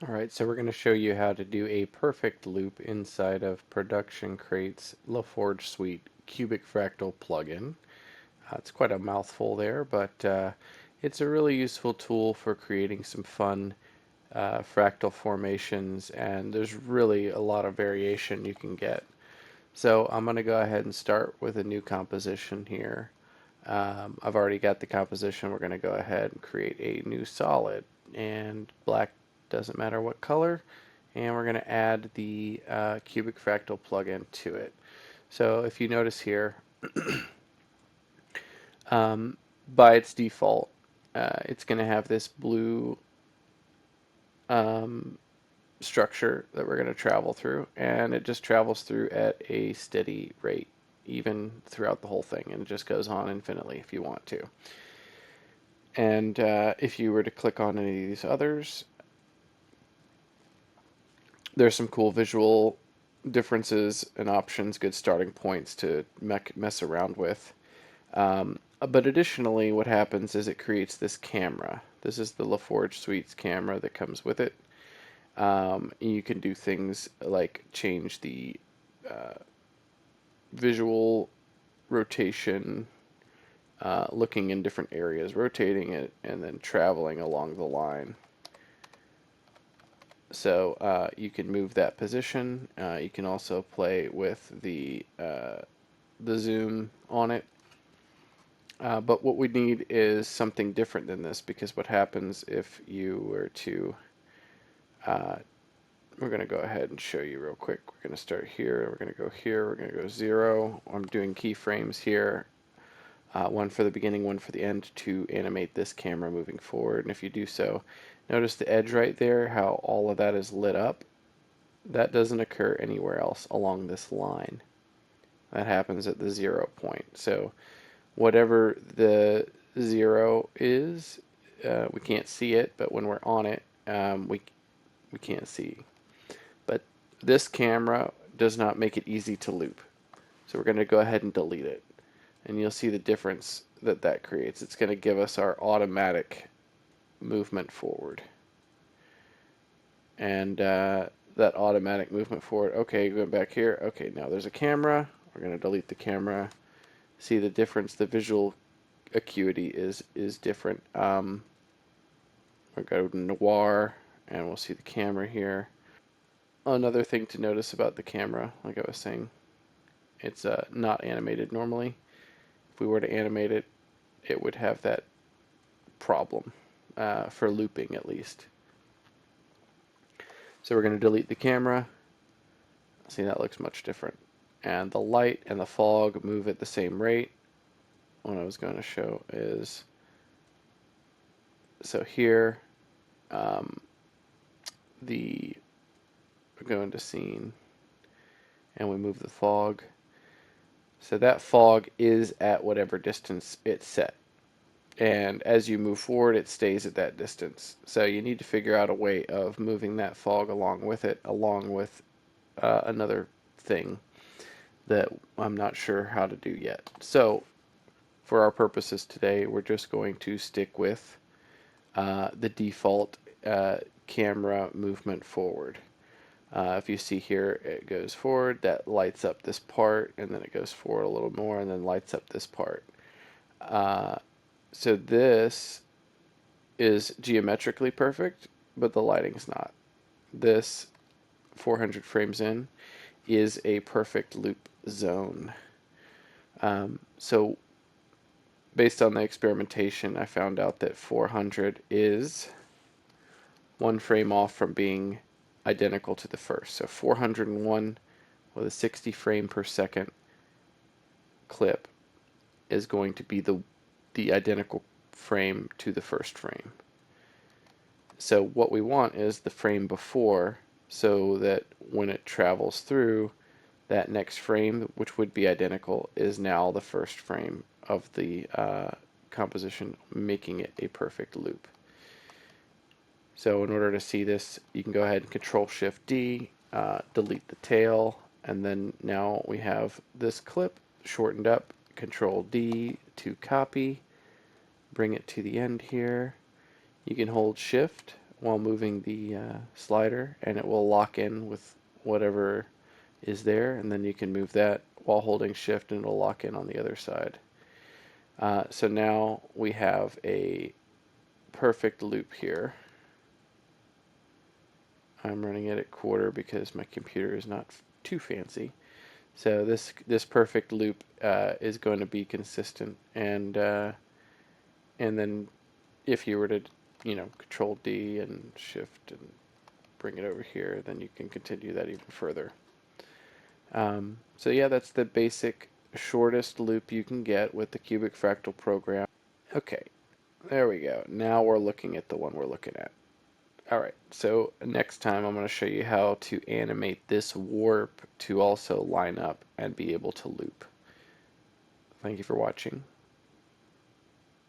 Alright, so we're going to show you how to do a perfect loop inside of Production Crate's Laforge Suite Cubic Fractal plugin. It's quite a mouthful there, but it's a really useful tool for creating some fun fractal formations, and there's really a lot of variation you can get. So I'm going to go ahead and start with a new composition here. I've already got the composition. We're going to go ahead and create a new solid, and black doesn't matter what color, and we're going to add the Cubic Fractal plugin to it. So if you notice here, by its default, it's going to have this blue um, structure that we're going to travel through, and it just travels through at a steady rate, even throughout the whole thing, and it just goes on infinitely if you want to. And if you were to click on any of these others, there's some cool visual differences and options, good starting points to mess around with. But additionally, what happens is it creates this camera. This is the Laforge Suite's camera that comes with it. You can do things like change the visual rotation, looking in different areas, rotating it, and then traveling along the line. So you can move that position. You can also play with the zoom on it. But what we need is something different than this, because what happens if you were to we're going to go ahead and show you real quick. We're going to start here. We're going to go here. We're going to go 0. I'm doing keyframes here. One for the beginning, one for the end, to animate this camera moving forward. And if you do so, notice the edge right there, how all of that is lit up. That doesn't occur anywhere else along this line. That happens at the 0 point. So whatever the 0 is, we can't see it, but when we're on it, we can't see. But this camera does not make it easy to loop. So we're going to go ahead and delete it. And you'll see the difference that that creates. It's going to give us our automatic movement forward. And that automatic movement forward. Okay, going back here. Okay, now there's a camera. We're going to delete the camera. See the difference. The visual acuity is different. We'll go to noir, and we'll see the camera here. Another thing to notice about the camera, like I was saying, it's not animated normally. If we were to animate it, it would have that problem for looping at least. So we're going to delete the camera. See, that looks much different. And the light and the fog move at the same rate. What I was going to show is, so here, we go into scene, and we move the fog. So that fog is at whatever distance it's set. And as you move forward, it stays at that distance. So you need to figure out a way of moving that fog along with it, along with another thing that I'm not sure how to do yet. So for our purposes today, we're just going to stick with the default camera movement forward. If you see here, it goes forward, that lights up this part, and then it goes forward a little more, and then lights up this part. So this is geometrically perfect, but the lighting's not. This 400 frames in is a perfect loop zone. So based on the experimentation, I found out that 400 is one frame off from being identical to the first. So 401 with a 60 frame per second clip is going to be the identical frame to the first frame. So what we want is the frame before, so that when it travels through, that next frame, which would be identical, is now the first frame of the composition, making it a perfect loop. So in order to see this, you can go ahead and Control-Shift-D, delete the tail, and then now we have this clip shortened up. Control-D to copy, bring it to the end here. You can hold Shift while moving the slider, and it will lock in with whatever is there, and then you can move that while holding shift and it'll lock in on the other side. So now we have a perfect loop here. I'm running it at quarter because my computer is not too fancy. So this perfect loop is going to be consistent, and then if you were to Control D and Shift and bring it over here, then you can continue that even further. So yeah, that's the basic shortest loop you can get with the Cubic Fractal program. Okay, there we go. Now we're looking at the one we're looking at. Alright, so next time I'm going to show you how to animate this warp to also line up and be able to loop. Thank you for watching.